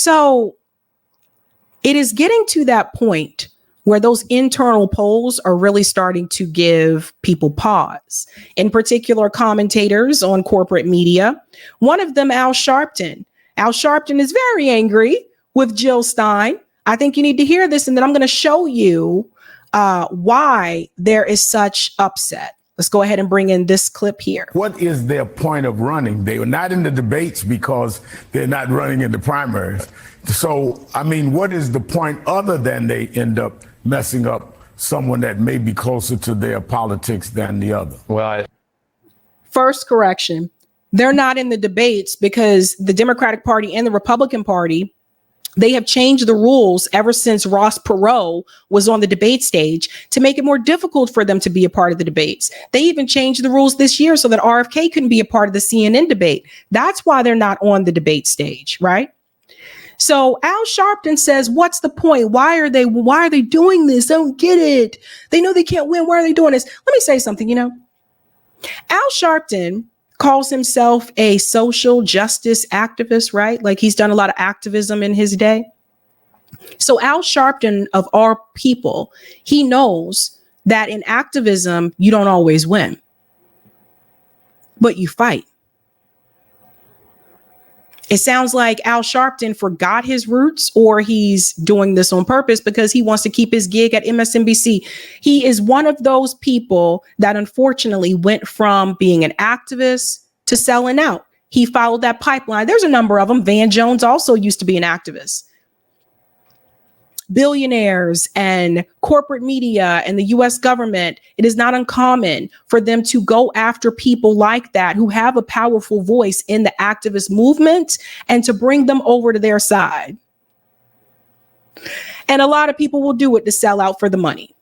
So it is getting to that point where those internal polls are really starting to give people pause. In particular, commentators on corporate media. One of them, Al Sharpton. Al Sharpton is very angry with Jill Stein. I think you need to hear this, and then I'm going to show you why there is such upset. Let's go ahead and bring in this clip here. What is their point of running? They were not in the debates because they're not running in the primaries. So, I mean, what is the point other than they end up messing up someone that may be closer to their politics than the other? Well, First correction. They're not in the debates because the Democratic Party and the Republican Party, they have changed the rules ever since Ross Perot was on the debate stage to make it more difficult for them to be a part of the debates. They even changed the rules this year so that RFK couldn't be a part of the CNN debate. That's why they're not on the debate stage, right? So Al Sharpton says, what's the point? Why are they doing this? I don't get it. They know they can't win. Why are they doing this? Let me say something, Al Sharpton calls himself a social justice activist, right? Like he's done a lot of activism in his day. So Al Sharpton, of our people, he knows that in activism, you don't always win, but you fight. It sounds like Al Sharpton forgot his roots, or he's doing this on purpose because he wants to keep his gig at MSNBC. He is one of those people that unfortunately went from being an activist to selling out. He followed that pipeline. There's a number of them. Van Jones also used to be an activist. Billionaires and corporate media and the US government, it is not uncommon for them to go after people like that who have a powerful voice in the activist movement and to bring them over to their side. And a lot of people will do it to sell out for the money.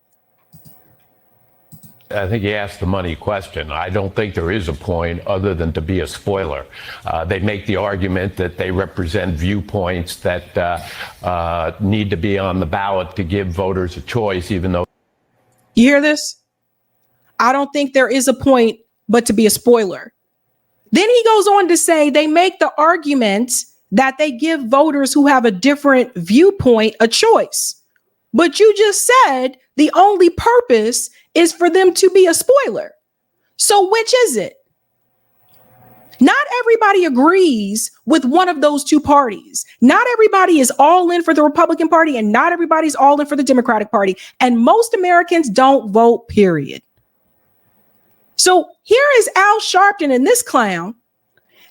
I think you asked the money question. I don't think there is a point other than to be a spoiler. They make the argument that they represent viewpoints that need to be on the ballot to give voters a choice, even though. You hear this? I don't think there is a point but to be a spoiler. Then he goes on to say they make the argument that they give voters who have a different viewpoint a choice. But you just said the only purpose is for them to be a spoiler. So which is it? Not everybody agrees with one of those two parties. Not everybody is all in for the Republican Party, and not everybody's all in for the Democratic Party. And most Americans don't vote, period. So here is Al Sharpton and this clown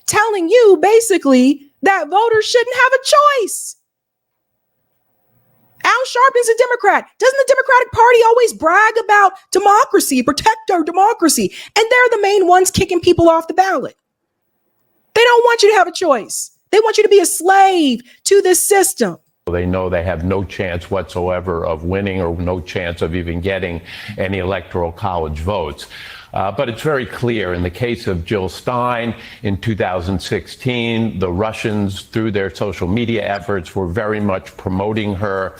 telling you basically that voters shouldn't have a choice. Al Sharpton's a Democrat. Doesn't the Democratic Party always brag about democracy, protect our democracy? And they're the main ones kicking people off the ballot. They don't want you to have a choice. They want you to be a slave to this system. They know they have no chance whatsoever of winning or no chance of even getting any electoral college votes. But it's very clear in the case of Jill Stein in 2016, the Russians, through their social media efforts, were very much promoting her.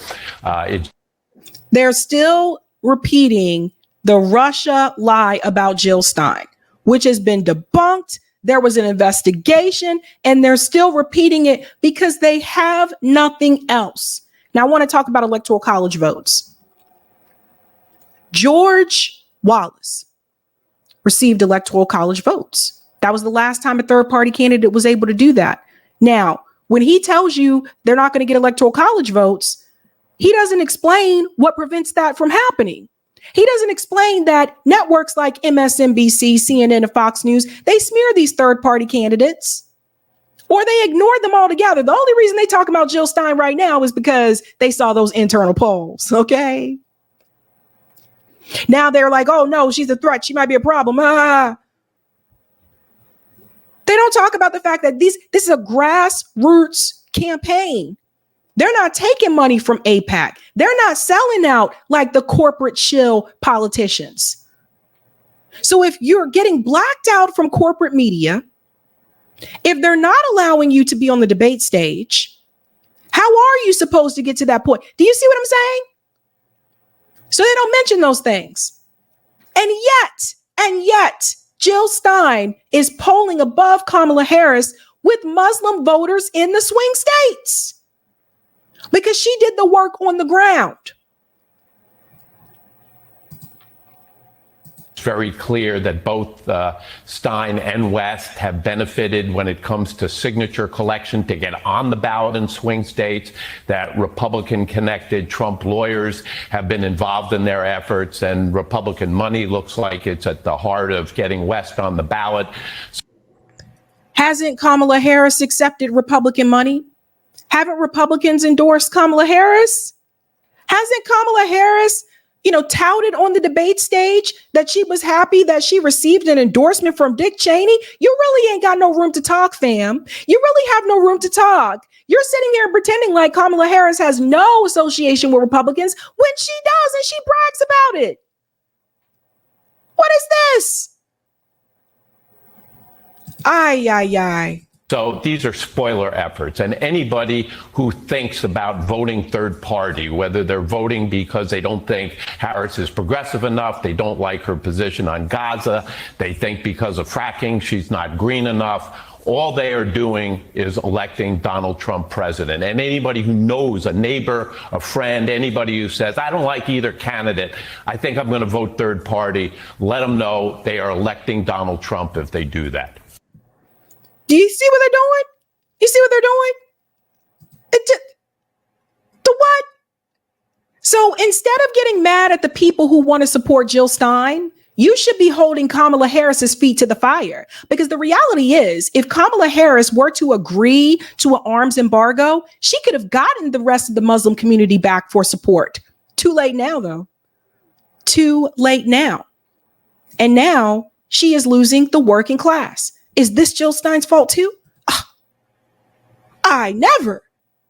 They're still repeating the Russia lie about Jill Stein, which has been debunked. There was an investigation, and they're still repeating it because they have nothing else. Now, I want to talk about electoral college votes. George Wallace received electoral college votes. That was the last time a third party candidate was able to do that. Now, when he tells you they're not going to get electoral college votes, he doesn't explain what prevents that from happening. He doesn't explain that networks like MSNBC, CNN, and Fox News, they smear these third party candidates, or they ignore them altogether. The only reason they talk about Jill Stein right now is because they saw those internal polls. Okay. Now they're like, oh no, she's a threat. She might be a problem. They don't talk about the fact that this is a grassroots campaign. They're not taking money from AIPAC. They're not selling out like the corporate shill politicians. So if you're getting blacked out from corporate media, if they're not allowing you to be on the debate stage, how are you supposed to get to that point? Do you see what I'm saying? So they don't mention those things. And yet, Jill Stein is polling above Kamala Harris with Muslim voters in the swing states. because she did the work on the ground. It's very clear that both Stein and West have benefited when it comes to signature collection to get on the ballot in swing states, that Republican-connected Trump lawyers have been involved in their efforts, and Republican money looks like it's at the heart of getting West on the ballot. Hasn't Kamala Harris accepted Republican money? Haven't Republicans endorsed Kamala Harris? Hasn't Kamala Harris, touted on the debate stage that she was happy that she received an endorsement from Dick Cheney? You really ain't got no room to talk, fam. You really have no room to talk. You're sitting here pretending like Kamala Harris has no association with Republicans when she does, and she brags about it. What is this? Ay. So these are spoiler efforts, and anybody who thinks about voting third party, whether they're voting because they don't think Harris is progressive enough, they don't like her position on Gaza, they think because of fracking she's not green enough, all they are doing is electing Donald Trump president. And anybody who knows, a neighbor, a friend, anybody who says, I don't like either candidate, I think I'm going to vote third party, let them know they are electing Donald Trump if they do that. Do you see what they're doing? You see what they're doing? The what? So instead of getting mad at the people who want to support Jill Stein, you should be holding Kamala Harris's feet to the fire. Because the reality is, if Kamala Harris were to agree to an arms embargo, she could have gotten the rest of the Muslim community back for support. Too late now, though. Too late now. And now she is losing the working class. Is this Jill Stein's fault too? I never.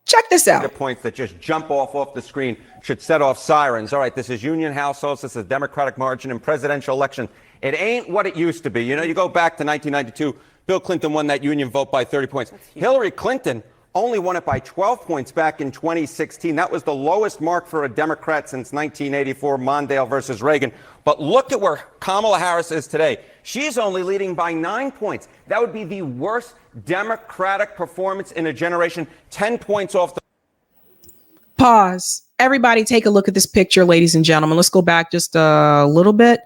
Check this out. The points that just jump off the screen should set off sirens. All right, this is union households. This is Democratic margin in presidential election. It ain't what it used to be. You go back to 1992, Bill Clinton won that union vote by 30 points. Hillary Clinton only won it by 12 points back in 2016. That was the lowest mark for a Democrat since 1984, Mondale versus Reagan. But look at where Kamala Harris is today. She's only leading by 9 points. That would be the worst Democratic performance in a generation, 10 points off the... Pause. Everybody take a look at this picture, ladies and gentlemen. Let's go back just a little bit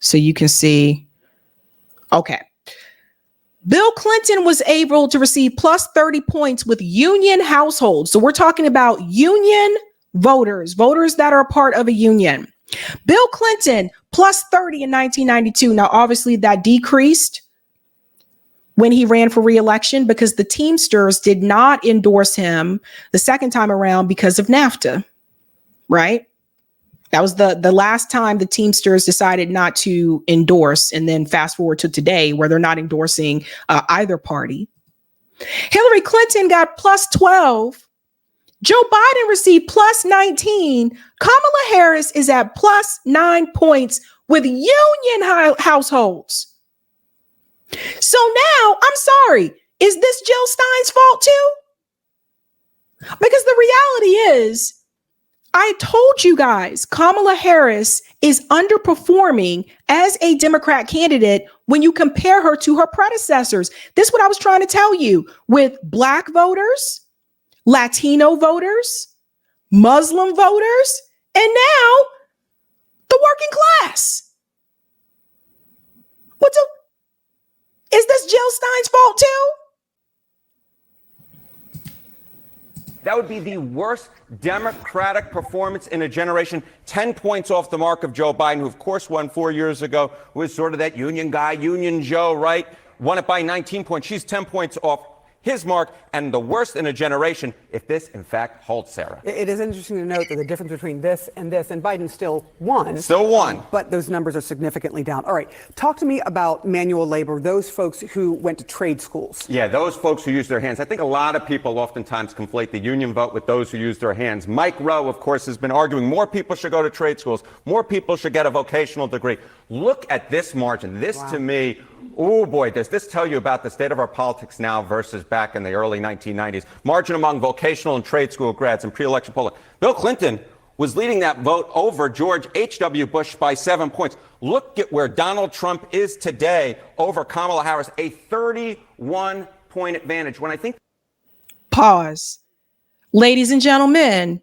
so you can see. Okay. Bill Clinton was able to receive plus 30 points with union households. So we're talking about union voters that are a part of a union. Bill Clinton plus 30 in 1992. Now, obviously that decreased when he ran for re-election because the Teamsters did not endorse him the second time around because of NAFTA, right? That was the last time the Teamsters decided not to endorse. And then fast forward to today where they're not endorsing either party. Hillary Clinton got plus 12. Joe Biden received plus 19. Kamala Harris is at plus 9 points with union households. So now, I'm sorry, is this Jill Stein's fault too? Because the reality is, I told you guys, Kamala Harris is underperforming as a Democrat candidate when you compare her to her predecessors. This is what I was trying to tell you with Black voters, Latino voters, Muslim voters, and now the working class. Is this Jill Stein's fault too? That would be the worst Democratic performance in a generation, 10 points off the mark of Joe Biden, who, of course, won 4 years ago, was sort of that union guy, Union Joe, right? Won it by 19 points. She's 10 points off his mark, and the worst in a generation if this, in fact, holds, Sarah. It is interesting to note that the difference between this, and Biden still won. Still won. But those numbers are significantly down. All right. Talk to me about manual labor, those folks who went to trade schools. Yeah, those folks who use their hands. I think a lot of people oftentimes conflate the union vote with those who use their hands. Mike Rowe, of course, has been arguing more people should go to trade schools. More people should get a vocational degree. Look at this margin. This, to me, oh boy, does this tell you about the state of our politics now versus back in the early 1990s. Margin among vocational and trade school grads in pre-election polling. Bill Clinton was leading that vote over George H.W. Bush by 7 points. Look at where Donald Trump is today over Kamala Harris, a 31-point advantage. When I think... Pause. Ladies and gentlemen,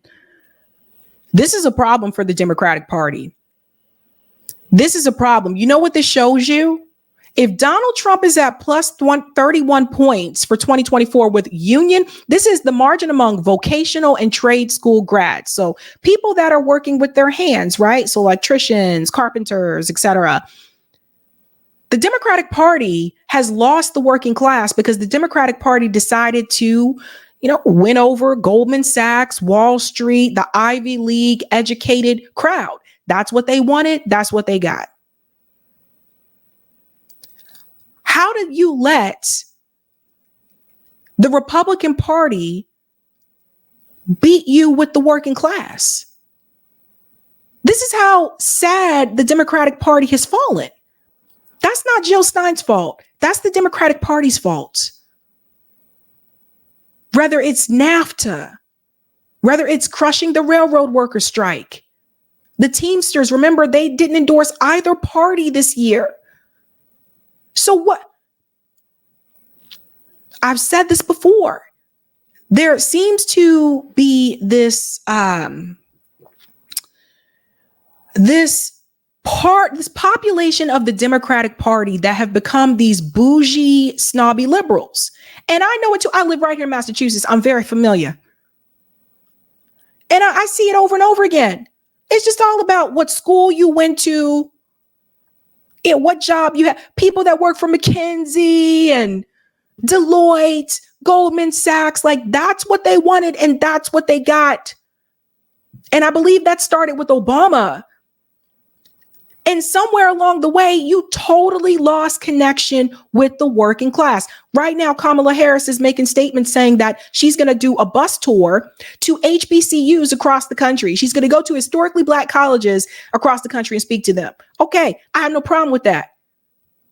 this is a problem for the Democratic Party. This is a problem. You know what this shows you? If Donald Trump is at plus 31 points for 2024 with union, this is the margin among vocational and trade school grads. So people that are working with their hands, right? So electricians, carpenters, etc. The Democratic Party has lost the working class because the Democratic Party decided to, win over Goldman Sachs, Wall Street, the Ivy League educated crowd. That's what they wanted. That's what they got. How did you let the Republican Party beat you with the working class? This is how sad the Democratic Party has fallen. That's not Jill Stein's fault. That's the Democratic Party's fault. Whether it's NAFTA, whether it's crushing the railroad worker strike, the Teamsters, remember, they didn't endorse either party this year. So what? I've said this before. There seems to be this population of the Democratic Party that have become these bougie, snobby liberals. And I know it too. I live right here in Massachusetts. I'm very familiar. And I see it over and over again. It's just all about what school you went to, and what job you had. People that work for McKinsey and Deloitte, Goldman Sachs, like that's what they wanted and that's what they got. And I believe that started with Obama. And somewhere along the way, you totally lost connection with the working class. Right now, Kamala Harris is making statements saying that she's going to do a bus tour to HBCUs across the country. She's going to go to historically Black colleges across the country and speak to them. Okay, I have no problem with that.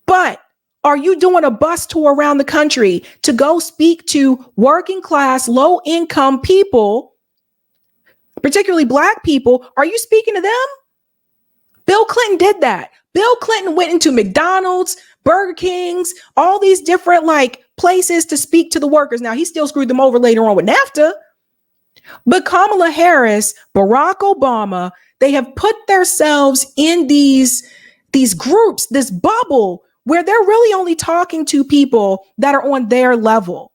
But are you doing a bus tour around the country to go speak to working class, low income people, particularly Black people? Are you speaking to them? Bill Clinton did that. Bill Clinton went into McDonald's, Burger King's, all these different places to speak to the workers. Now, he still screwed them over later on with NAFTA. But Kamala Harris, Barack Obama, they have put themselves in these groups, this bubble where they're really only talking to people that are on their level.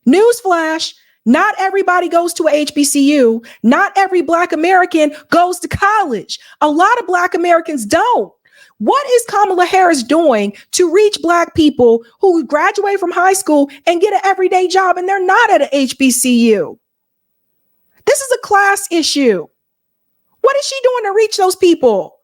Newsflash. Not everybody goes to a HBCU. Not every Black American goes to college. A lot of Black Americans don't. What is Kamala Harris doing to reach Black people who graduate from high school and get an everyday job and they're not at a HBCU? This is a class issue. What is she doing to reach those people?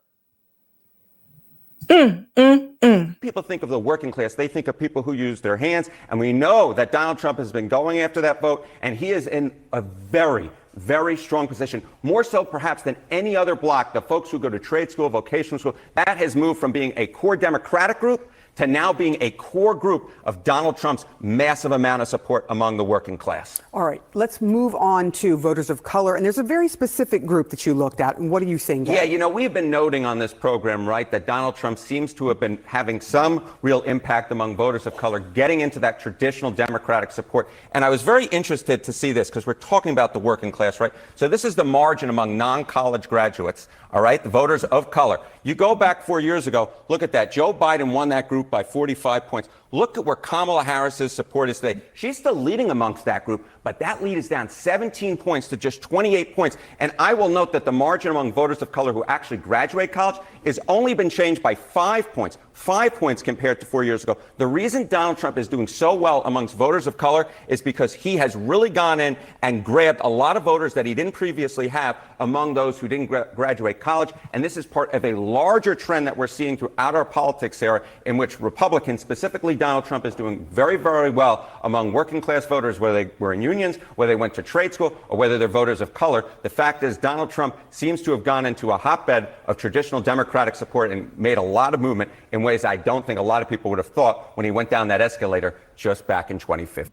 People think of the working class. They think of people who use their hands. And we know that Donald Trump has been going after that vote. And he is in a very, very strong position, more so perhaps than any other bloc. The folks who go to trade school, vocational school, that has moved from being a core Democratic group to now being a core group of Donald Trump's massive amount of support among the working class. All right, let's move on to voters of color. And there's a very specific group that you looked at. And what are you saying, Gary? Yeah, we've been noting on this program, right, that Donald Trump seems to have been having some real impact among voters of color, getting into that traditional Democratic support. And I was very interested to see this because we're talking about the working class, right? So this is the margin among non-college graduates, all right, the voters of color. You go back 4 years ago, look at that. Joe Biden won that group by 45 points. Look at where Kamala Harris's support is today. She's still leading amongst that group, but that lead is down 17 points to just 28 points. And I will note that the margin among voters of color who actually graduate college has only been changed by 5 points. 5 points compared to 4 years ago. The reason Donald Trump is doing so well amongst voters of color is because he has really gone in and grabbed a lot of voters that he didn't previously have among those who didn't graduate college. And this is part of a larger trend that we're seeing throughout our politics era, in which Republicans, specifically Donald Trump, is doing very, very well among working class voters, whether they were in unions, whether they went to trade school, or whether they're voters of color. The fact is Donald Trump seems to have gone into a hotbed of traditional Democratic support and made a lot of movement in ways I don't think a lot of people would have thought when he went down that escalator just back in 2015.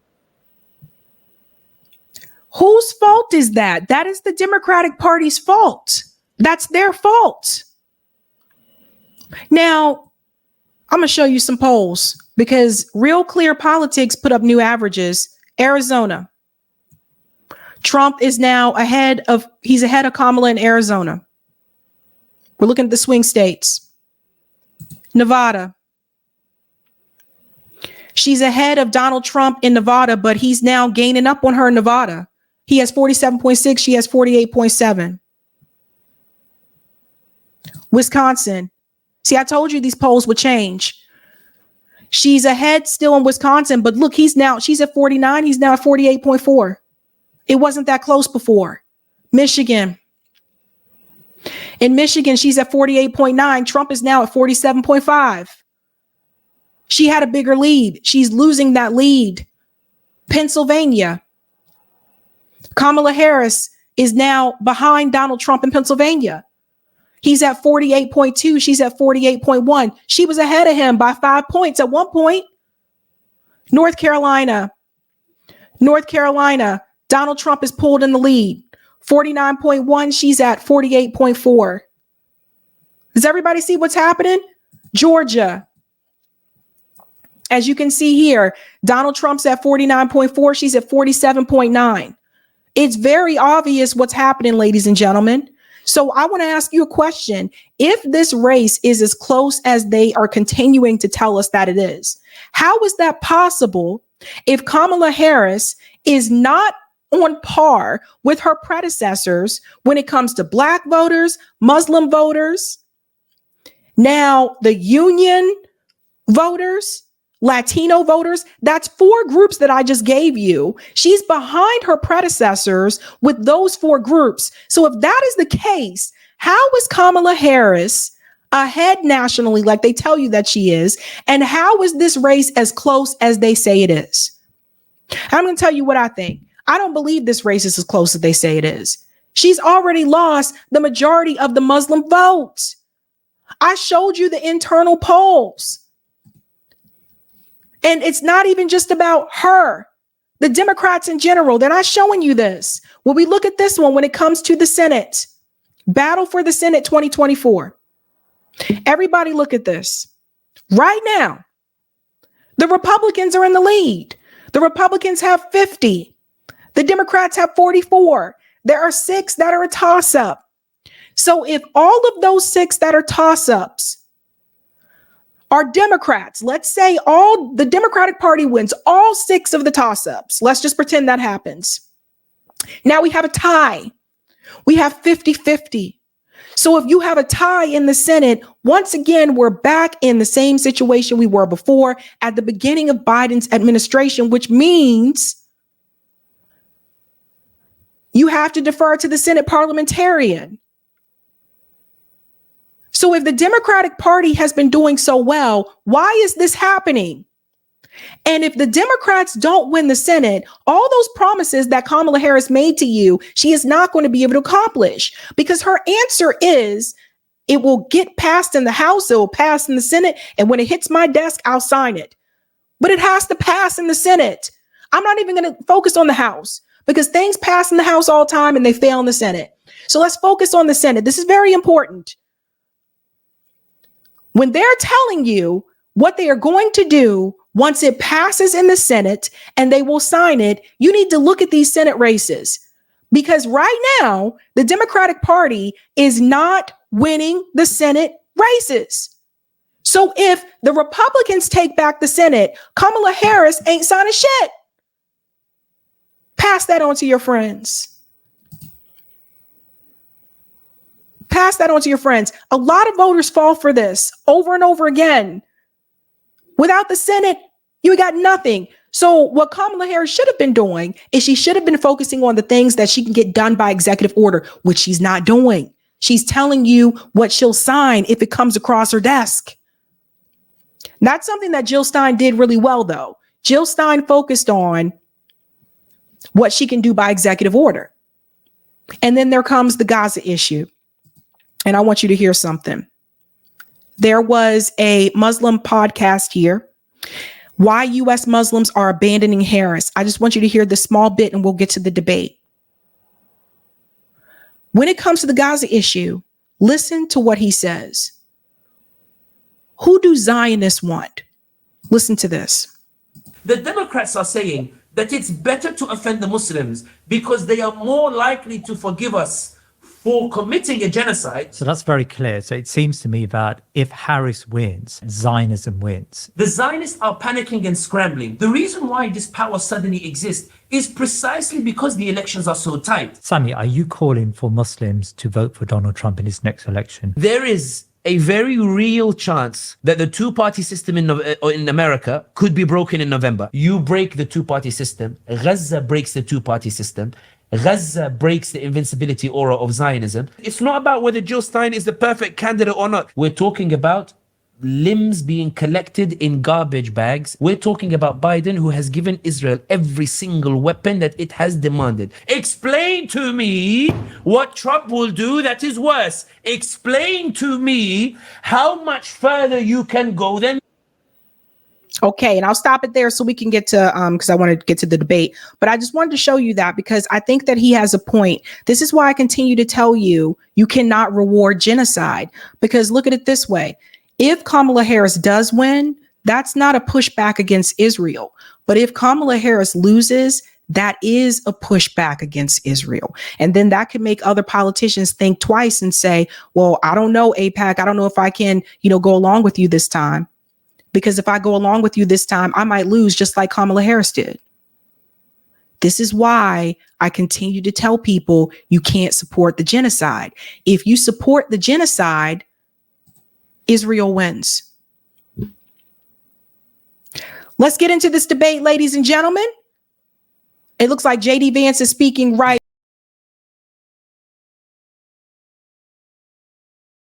Whose fault is that? That is the Democratic Party's fault. That's their fault. Now, I'm going to show you some polls because Real Clear Politics put up new averages. Arizona, Trump is now he's ahead of Kamala in Arizona. We're looking at the swing states. Nevada. She's ahead of Donald Trump in Nevada, but he's now gaining up on her in Nevada. He has 47.6. She has 48.7. Wisconsin. See, I told you these polls would change. She's ahead still in Wisconsin, but look, she's at 49. He's now at 48.4. It wasn't that close before. Michigan. In Michigan, she's at 48.9. Trump is now at 47.5. She had a bigger lead. She's losing that lead. Pennsylvania. Kamala Harris is now behind Donald Trump in Pennsylvania. He's at 48.2. She's at 48.1. She was ahead of him by 5 points at one point. North Carolina. Donald Trump is pulled in the lead. 49.1. She's at 48.4. Does everybody see what's happening? Georgia. As you can see here, Donald Trump's at 49.4. She's at 47.9. It's very obvious what's happening, ladies and gentlemen. So I want to ask you a question. If this race is as close as they are continuing to tell us that it is, how is that possible if Kamala Harris is not on par with her predecessors when it comes to Black voters, Muslim voters, now the union voters, Latino voters? That's 4 groups that I just gave you. She's behind her predecessors with those 4 groups. So if that is the case, how is Kamala Harris ahead nationally like they tell you that she is? And how is this race as close as they say it is? I'm going to tell you what I think. I don't believe this race is as close as they say it is. She's already lost the majority of the Muslim votes. I showed you the internal polls. And it's not even just about her. The Democrats in general, they're not showing you this. When we look at this one, when it comes to the Senate, battle for the Senate 2024. Everybody look at this. Right now, the Republicans are in the lead. The Republicans have 50. The Democrats have 44. There are 6 that are a toss-up. So if all of those 6 that are toss-ups are Democrats, let's say all the Democratic Party wins all 6 of the toss-ups. Let's just pretend that happens. Now we have a tie. We have 50-50. So if you have a tie in the Senate, once again, we're back in the same situation we were before at the beginning of Biden's administration, which means you have to defer to the Senate parliamentarian. So if the Democratic Party has been doing so well, why is this happening? And if the Democrats don't win the Senate, all those promises that Kamala Harris made to you, she is not going to be able to accomplish, because her answer is it will get passed in the House, it will pass in the Senate, and when it hits my desk, I'll sign it. But it has to pass in the Senate. I'm not even going to focus on the House, because things pass in the House all the time and they fail in the Senate. So let's focus on the Senate. This is very important. When they're telling you what they are going to do once it passes in the Senate and they will sign it, you need to look at these Senate races, because right now the Democratic Party is not winning the Senate races. So if the Republicans take back the Senate, Kamala Harris ain't signing shit. Pass that on to your friends. Pass that on to your friends. A lot of voters fall for this over and over again. Without the Senate, you got nothing. So what Kamala Harris should have been doing is she should have been focusing on the things that she can get done by executive order, which she's not doing. She's telling you what she'll sign if it comes across her desk. That's something that Jill Stein did really well, though. Jill Stein focused on what she can do by executive order. And then there comes the Gaza issue. And I want you to hear something. There was a Muslim podcast here, Why U.S. Muslims Are Abandoning Harris. I just want you to hear this small bit and we'll get to the debate. When it comes to the Gaza issue, listen to what he says. Who do Zionists want? Listen to this. The Democrats are saying that it's better to offend the Muslims because they are more likely to forgive us for committing a genocide. So that's very clear. So it seems to me that if Harris wins, Zionism wins. The Zionists are panicking and scrambling. The reason why this power suddenly exists is precisely because the elections are so tight. Sammy, are you calling for Muslims to vote for Donald Trump in his next election? There is a very real chance that the two-party system in America could be broken in November. You break the two-party system, Gaza breaks the two-party system, Gaza breaks the invincibility aura of Zionism. It's not about whether Jill Stein is the perfect candidate or not. We're talking about limbs being collected in garbage bags. We're talking about Biden, who has given Israel every single weapon that it has demanded. Explain to me what Trump will do that is worse. Explain to me how much further you can go than. Okay, and I'll stop it there so we can get to because I want to get to the debate. But I just wanted to show you that because I think that he has a point. This is why I continue to tell you you cannot reward genocide, because look at it this way. If Kamala Harris does win, that's not a pushback against Israel. But if Kamala Harris loses, that is a pushback against Israel. And then that can make other politicians think twice and say, well, I don't know, AIPAC. I don't know if I can, go along with you this time. Because if I go along with you this time, I might lose just like Kamala Harris did. This is why I continue to tell people you can't support the genocide. If you support the genocide, Israel wins. Let's get into this debate, ladies and gentlemen. It looks like JD Vance is speaking right